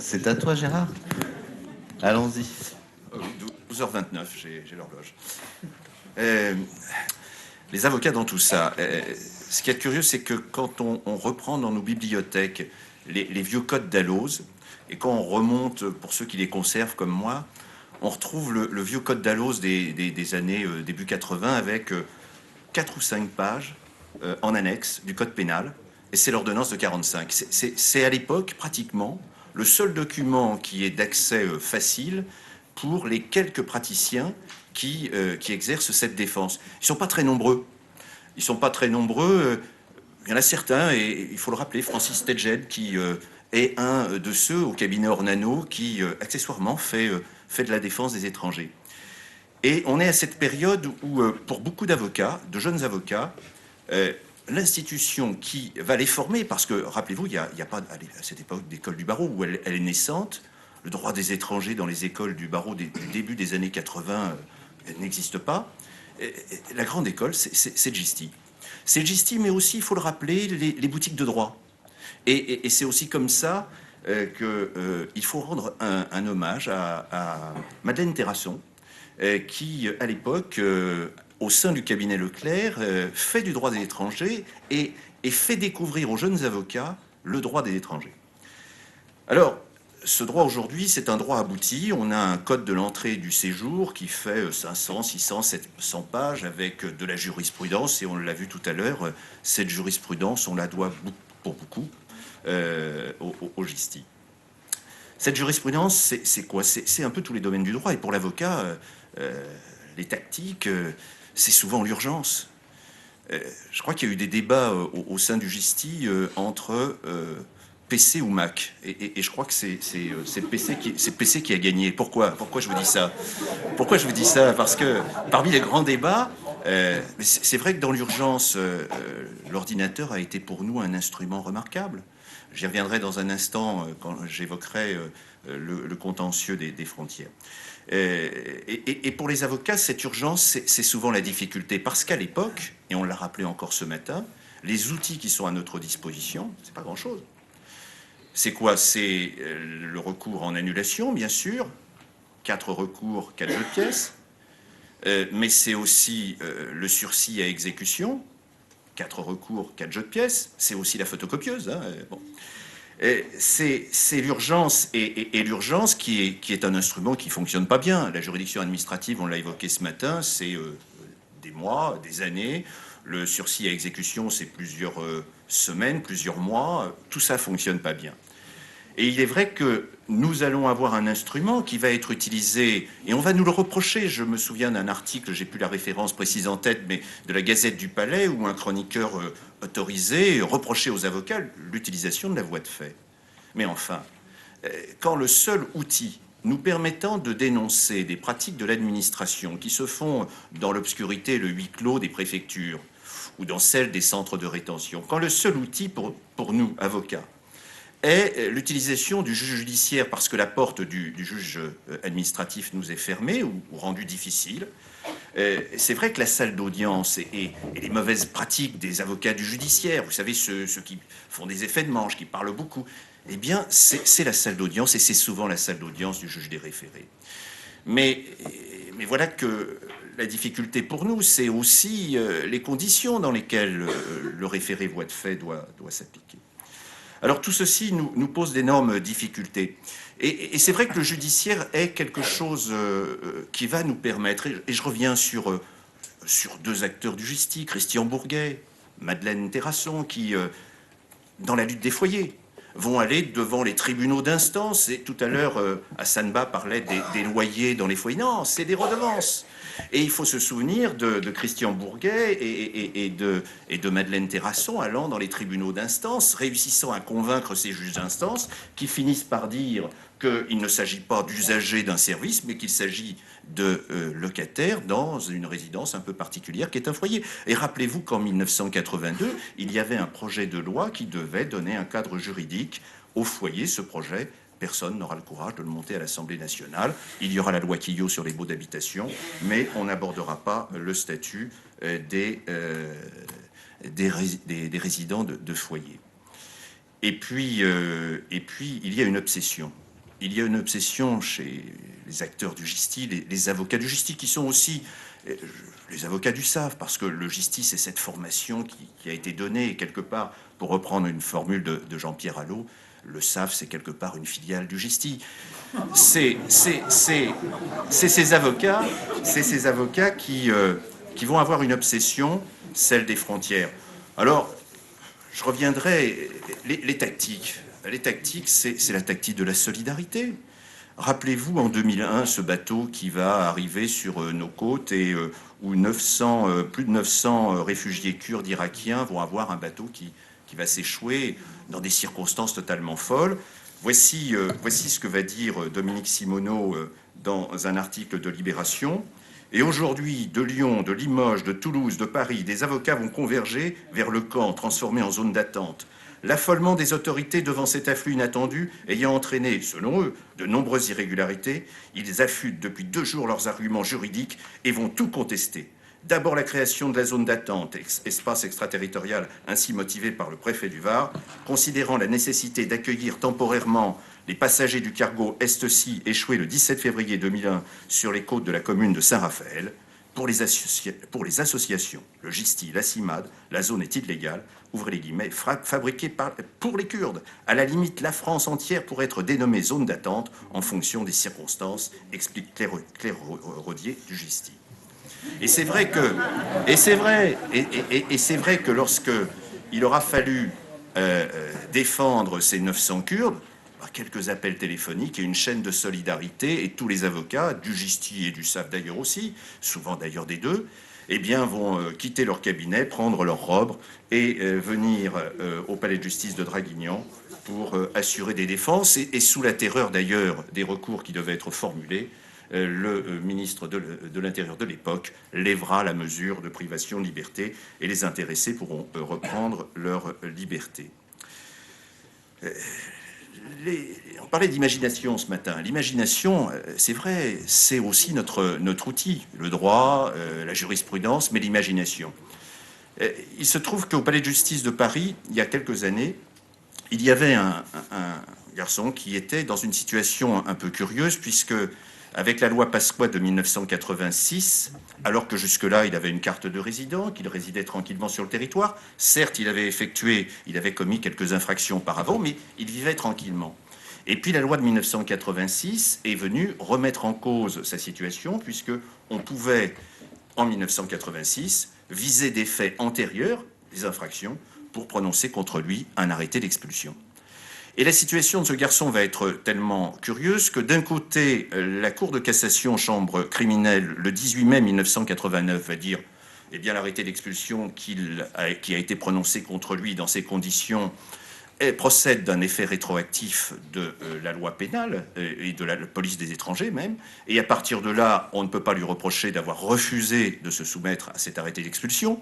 C'est à toi, Gérard. Allons-y. 12h29, j'ai l'horloge. Les avocats dans tout ça. Ce qui est curieux, c'est que quand on reprend dans nos bibliothèques les vieux codes d'Alloz, et quand on remonte, pour ceux qui les conservent comme moi, on retrouve le vieux code d'Alloz des années début 80 avec 4 ou 5 pages en annexe du code pénal, et c'est l'ordonnance de 45. C'est à l'époque, pratiquement, le seul document qui est d'accès facile pour les quelques praticiens qui exercent cette défense. Ils ne sont pas très nombreux. Ils sont pas très nombreux. Il y en a certains, et il faut le rappeler, Francis Tedjed, qui est un de ceux au cabinet Ornano qui, accessoirement, fait de la défense des étrangers. Et on est à cette période où, pour beaucoup d'avocats, de jeunes avocats, l'institution qui va les former, parce que, rappelez-vous, il n'y a pas, à cette époque, d'école du barreau où elle est naissante. Le droit des étrangers dans les écoles du barreau du début des années 80 n'existe pas. La grande école, c'est Gisti. C'est Gisti, mais aussi, il faut le rappeler, les boutiques de droit. Et c'est aussi comme ça qu'il faut rendre un hommage à Madeleine Terrasson, qui, à l'époque, au sein du cabinet Leclerc, fait du droit des étrangers et fait découvrir aux jeunes avocats le droit des étrangers. Alors, ce droit aujourd'hui, c'est un droit abouti. On a un code de l'entrée et du séjour qui fait 500, 600, 700 pages avec de la jurisprudence. Et on l'a vu tout à l'heure, cette jurisprudence, on la doit pour beaucoup au Gisti. Cette jurisprudence, c'est quoi? C'est un peu tous les domaines du droit. Et pour l'avocat, les tactiques, c'est souvent l'urgence. Je crois qu'il y a eu des débats au sein du Gisti entre PC ou Mac. Et je crois que c'est PC qui a gagné. Pourquoi je vous dis ça? Pourquoi je vous dis ça? Parce que parmi les grands débats, c'est vrai que dans l'urgence, l'ordinateur a été pour nous un instrument remarquable. J'y reviendrai dans un instant quand j'évoquerai le contentieux des frontières. Et pour les avocats, cette urgence, c'est souvent la difficulté. Parce qu'à l'époque, et on l'a rappelé encore ce matin, les outils qui sont à notre disposition, c'est pas grand-chose. C'est quoi? C'est le recours en annulation, bien sûr, 4 recours, 4 jeux de pièces, mais c'est aussi le sursis à exécution, 4 recours, 4 jeux de pièces, c'est aussi la photocopieuse. Hein, bon. C'est l'urgence et l'urgence qui est un instrument qui ne fonctionne pas bien. La juridiction administrative, on l'a évoqué ce matin, c'est des mois, des années. Le sursis à exécution, c'est plusieurs semaines, plusieurs mois. Tout ça ne fonctionne pas bien. Et il est vrai que nous allons avoir un instrument qui va être utilisé, et on va nous le reprocher. Je me souviens d'un article, j'ai plus la référence précise en tête, mais de la Gazette du Palais, où un chroniqueur autorisé reprochait aux avocats l'utilisation de la voie de fait. Mais enfin, quand le seul outil nous permettant de dénoncer des pratiques de l'administration qui se font dans l'obscurité, le huis clos des préfectures, ou dans celle des centres de rétention, quand le seul outil pour nous, avocats, est l'utilisation du juge judiciaire parce que la porte du juge administratif nous est fermée ou rendue difficile. C'est vrai que la salle d'audience et les mauvaises pratiques des avocats du judiciaire, vous savez, ceux qui font des effets de manche, qui parlent beaucoup, eh bien, c'est la salle d'audience et c'est souvent la salle d'audience du juge des référés. Mais voilà que la difficulté pour nous, c'est aussi les conditions dans lesquelles le référé voie de fait doit s'appliquer. Alors tout ceci nous pose d'énormes difficultés. Et c'est vrai que le judiciaire est quelque chose qui va nous permettre, et je reviens sur 2 acteurs du Gisti, Christian Bourguet, Madeleine Terrasson, qui, dans la lutte des foyers, vont aller devant les tribunaux d'instance. Et tout à l'heure, Hassan Ba parlait des loyers dans les foyers. Non, c'est des redevances. Et il faut se souvenir de Christian Bourguet et de Madeleine Terrasson allant dans les tribunaux d'instance, réussissant à convaincre ces juges d'instance qui finissent par dire qu'il ne s'agit pas d'usagers d'un service, mais qu'il s'agit de locataires dans une résidence un peu particulière qui est un foyer. Et rappelez-vous qu'en 1982, il y avait un projet de loi qui devait donner un cadre juridique au foyer. Ce projet, personne n'aura le courage de le monter à l'Assemblée nationale. Il y aura la loi Quillot sur les baux d'habitation, mais on n'abordera pas le statut des résidents de foyer. Et puis, il y a une obsession. il y a une obsession chez les acteurs du GISTI, les avocats du GISTI, qui sont aussi les avocats du SAV, parce que le GISTI, c'est cette formation qui a été donnée, et quelque part, pour reprendre une formule de Jean-Pierre Allot, le SAV, c'est quelque part une filiale du GISTI. C'est ces avocats qui vont avoir une obsession, celle des frontières. Alors, je reviendrai, les tactiques. Les tactiques, c'est la tactique de la solidarité. Rappelez-vous, en 2001, ce bateau qui va arriver sur nos côtes et où plus de 900 réfugiés kurdes irakiens vont avoir un bateau qui va s'échouer dans des circonstances totalement folles. Voici ce que va dire Dominique Simoneau dans un article de Libération. Et aujourd'hui, de Lyon, de Limoges, de Toulouse, de Paris, des avocats vont converger vers le camp transformé en zone d'attente. L'affolement des autorités devant cet afflux inattendu ayant entraîné, selon eux, de nombreuses irrégularités, ils affûtent depuis 2 jours leurs arguments juridiques et vont tout contester. D'abord la création de la zone d'attente, espace extraterritorial ainsi motivé par le préfet du Var, considérant la nécessité d'accueillir temporairement les passagers du cargo Est-Sea échoué le 17 février 2001 sur les côtes de la commune de Saint-Raphaël. Pour les associations, le GISTI, la CIMAD, la zone est illégale, ouvrez les guillemets, fabriquée pour les Kurdes. À la limite, la France entière pourrait être dénommée zone d'attente en fonction des circonstances, explique Claire Rodier du GISTI. Et c'est vrai que lorsque il aura fallu défendre ces 900 Kurdes, quelques appels téléphoniques et une chaîne de solidarité, et tous les avocats, du GISTI et du SAV d'ailleurs aussi, souvent d'ailleurs des deux, eh bien, vont quitter leur cabinet, prendre leur robe et venir au palais de justice de Draguignan pour assurer des défenses. Et sous la terreur d'ailleurs des recours qui devaient être formulés, le ministre de l'Intérieur de l'époque lèvera la mesure de privation de liberté et les intéressés pourront reprendre leur liberté. On parlait d'imagination ce matin. L'imagination, c'est vrai, c'est aussi notre outil. Le droit, la jurisprudence, mais l'imagination. Il se trouve qu'au Palais de justice de Paris, il y a quelques années, il y avait un garçon qui était dans une situation un peu curieuse, puisque avec la loi Pasqua de 1986, alors que jusque-là, il avait une carte de résident, qu'il résidait tranquillement sur le territoire. Certes, il avait commis quelques infractions auparavant, mais il vivait tranquillement. Et puis la loi de 1986 est venue remettre en cause sa situation, puisque on pouvait, en 1986, viser des faits antérieurs, des infractions, pour prononcer contre lui un arrêté d'expulsion. Et la situation de ce garçon va être tellement curieuse que d'un côté, la Cour de cassation, chambre criminelle, le 18 mai 1989, va dire eh bien, l'arrêté d'expulsion qui a été prononcé contre lui dans ces conditions procède d'un effet rétroactif de la loi pénale et de la police des étrangers même. Et à partir de là, on ne peut pas lui reprocher d'avoir refusé de se soumettre à cet arrêté d'expulsion.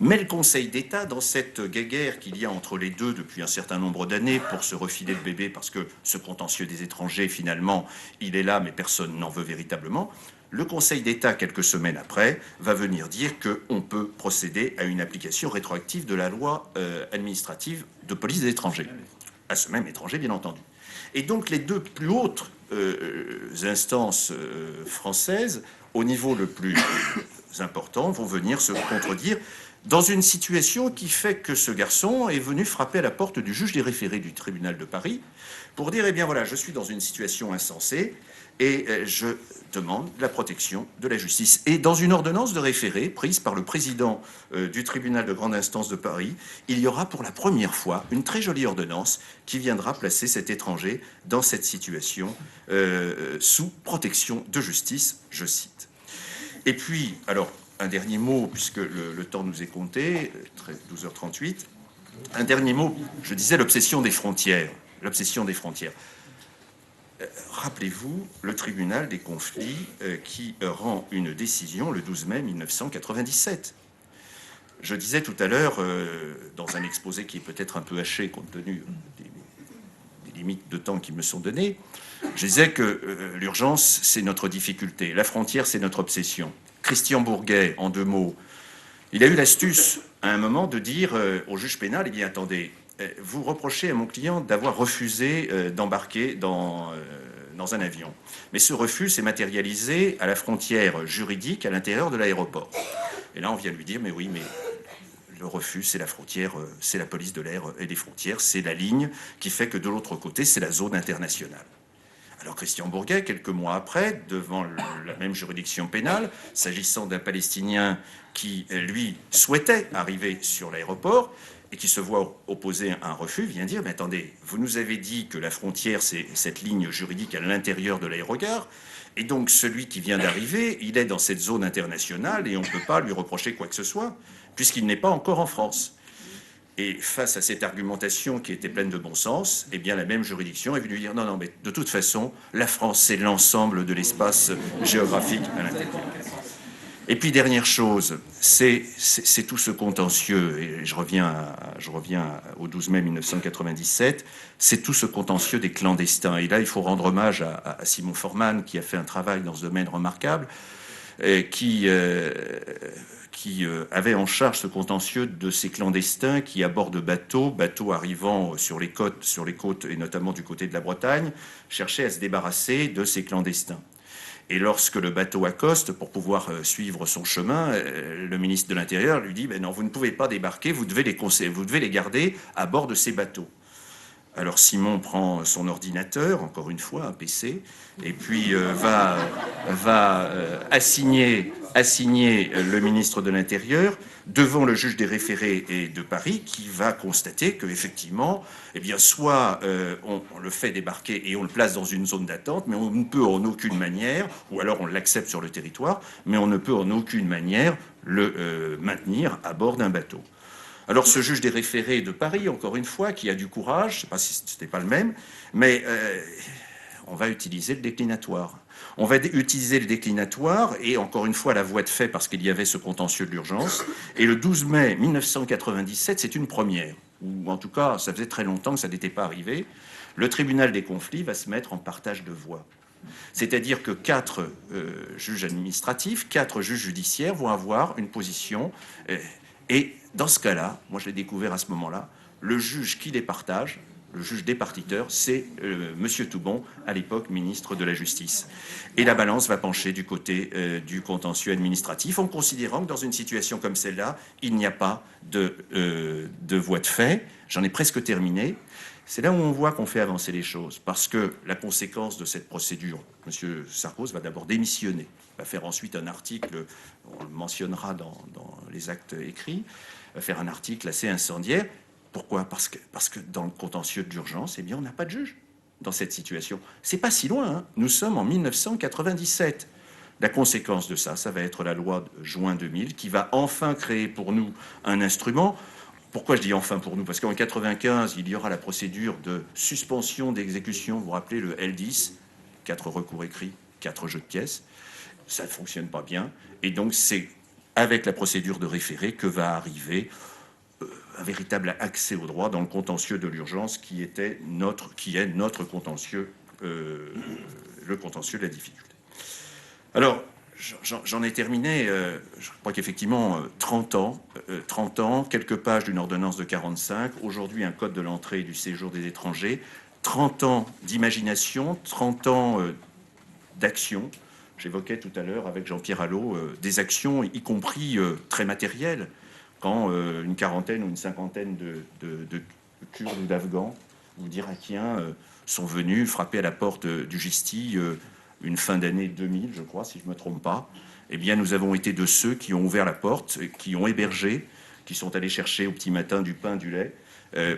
Mais le Conseil d'État, dans cette guéguerre qu'il y a entre les deux depuis un certain nombre d'années pour se refiler le bébé, parce que ce contentieux des étrangers, finalement, il est là, mais personne n'en veut véritablement, le Conseil d'État, quelques semaines après, va venir dire qu'on peut procéder à une application rétroactive de la loi administrative de police des étrangers, à ce même étranger, bien entendu. Et donc les deux plus hautes instances françaises, au niveau le plus important, vont venir se contredire dans une situation qui fait que ce garçon est venu frapper à la porte du juge des référés du tribunal de Paris pour dire, eh bien voilà, je suis dans une situation insensée et je demande la protection de la justice. Et dans une ordonnance de référé prise par le président du tribunal de grande instance de Paris, il y aura pour la première fois une très jolie ordonnance qui viendra placer cet étranger dans cette situation sous protection de justice, je cite. Et puis, alors, un dernier mot, puisque le temps nous est compté, 12h38. Un dernier mot, je disais l'obsession des frontières. L'obsession des frontières. Rappelez-vous le tribunal des conflits qui rend une décision le 12 mai 1997. Je disais tout à l'heure, dans un exposé qui est peut-être un peu haché compte tenu des limites de temps qui me sont données, je disais que l'urgence, c'est notre difficulté. La frontière, c'est notre obsession. Christian Bourguet, en 2 mots, il a eu l'astuce, à un moment, de dire au juge pénal, eh bien, attendez, vous reprochez à mon client d'avoir refusé d'embarquer dans dans un avion. Mais ce refus s'est matérialisé à la frontière juridique à l'intérieur de l'aéroport. Et là, on vient lui dire, mais oui, mais le refus, c'est la frontière, c'est la police de l'air et des frontières, c'est la ligne qui fait que de l'autre côté, c'est la zone internationale. Alors Christian Bourguet, quelques mois après, devant la même juridiction pénale, s'agissant d'un Palestinien qui, lui, souhaitait arriver sur l'aéroport et qui se voit opposer un refus, vient dire, mais attendez, vous nous avez dit que la frontière, c'est cette ligne juridique à l'intérieur de l'aérogare, et donc celui qui vient d'arriver, il est dans cette zone internationale et on ne peut pas lui reprocher quoi que ce soit, puisqu'il n'est pas encore en France. Et face à cette argumentation qui était pleine de bon sens, eh bien la même juridiction est venue dire non, non, mais de toute façon, la France, c'est l'ensemble de l'espace géographique à l'intérieur. Et puis, dernière chose, c'est tout ce contentieux, et je reviens au 12 mai 1997, c'est tout ce contentieux des clandestins. Et là, il faut rendre hommage à Simon Forman, qui a fait un travail dans ce domaine remarquable, qui avait en charge ce contentieux de ces clandestins qui, à bord de bateaux arrivant sur les côtes, et notamment du côté de la Bretagne, cherchaient à se débarrasser de ces clandestins. Et lorsque le bateau accoste, pour pouvoir suivre son chemin, le ministre de l'Intérieur lui dit « Ben non, vous ne pouvez pas débarquer, vous devez les garder à bord de ces bateaux ». Alors Simon prend son ordinateur, encore une fois, un PC, et puis va assigner le ministre de l'Intérieur devant le juge des référés et de Paris, qui va constater qu'effectivement, eh bien, soit on le fait débarquer et on le place dans une zone d'attente, mais on ne peut en aucune manière, ou alors on l'accepte sur le territoire, mais on ne peut en aucune manière le maintenir à bord d'un bateau. Alors ce juge des référés de Paris, encore une fois, qui a du courage, je ne sais pas si ce n'était pas le même, mais on va utiliser le déclinatoire. On va utiliser le déclinatoire et encore une fois la voie de fait parce qu'il y avait ce contentieux de l'urgence. Et le 12 mai 1997, c'est une première, ou en tout cas ça faisait très longtemps que ça n'était pas arrivé. Le tribunal des conflits va se mettre en partage de voix. C'est-à-dire que 4 juges administratifs, 4 juges judiciaires vont avoir une position. Et dans ce cas-là, moi je l'ai découvert à ce moment-là, le juge qui les partage, le juge départiteur, c'est Monsieur Toubon, à l'époque ministre de la Justice. Et la balance va pencher du côté du contentieux administratif, en considérant que dans une situation comme celle-là, il n'y a pas de voie de fait. J'en ai presque terminé. C'est là où on voit qu'on fait avancer les choses, parce que la conséquence de cette procédure, M. Sarkozy va d'abord démissionner, va faire ensuite un article, on le mentionnera dans les actes écrits, va faire un article assez incendiaire. Pourquoi ? Parce que dans le contentieux de l'urgence, eh bien, on n'a pas de juge dans cette situation. C'est pas si loin, hein. Nous sommes en 1997. La conséquence de ça, ça va être la loi de juin 2000 qui va enfin créer pour nous un instrument. Pourquoi je dis enfin pour nous ? Parce qu'en 1995, il y aura la procédure de suspension d'exécution. Vous vous rappelez le L10, 4 recours écrits, 4 jeux de pièces. Ça ne fonctionne pas bien. Et donc, c'est avec la procédure de référé que va arriver un véritable accès au droit dans le contentieux de l'urgence qui est notre contentieux, le contentieux de la difficulté. Alors, j'en ai terminé, je crois qu'effectivement, 30 ans, quelques pages d'une ordonnance de 45, aujourd'hui un code de l'entrée et du séjour des étrangers, 30 ans d'imagination, 30 ans d'action. J'évoquais tout à l'heure avec Jean-Pierre Allot des actions, y compris très matérielles, quand une quarantaine ou une cinquantaine de Kurdes ou d'Afghans ou d'Irakiens sont venus frapper à la porte du Gisti une fin d'année 2000, je crois, si je ne me trompe pas, eh bien, nous avons été de ceux qui ont ouvert la porte, qui ont hébergé, qui sont allés chercher au petit matin du pain, du lait.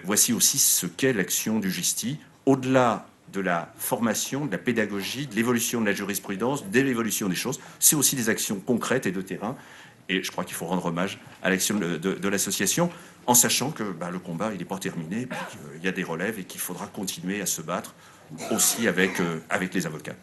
Voici aussi ce qu'est l'action du Gisti, au-delà de la formation, de la pédagogie, de l'évolution de la jurisprudence, de l'évolution des choses. C'est aussi des actions concrètes et de terrain. Et je crois qu'il faut rendre hommage à l'action de l'association, en sachant que le combat, il n'est pas terminé, qu'il y a des relèves et qu'il faudra continuer à se battre aussi avec les avocats.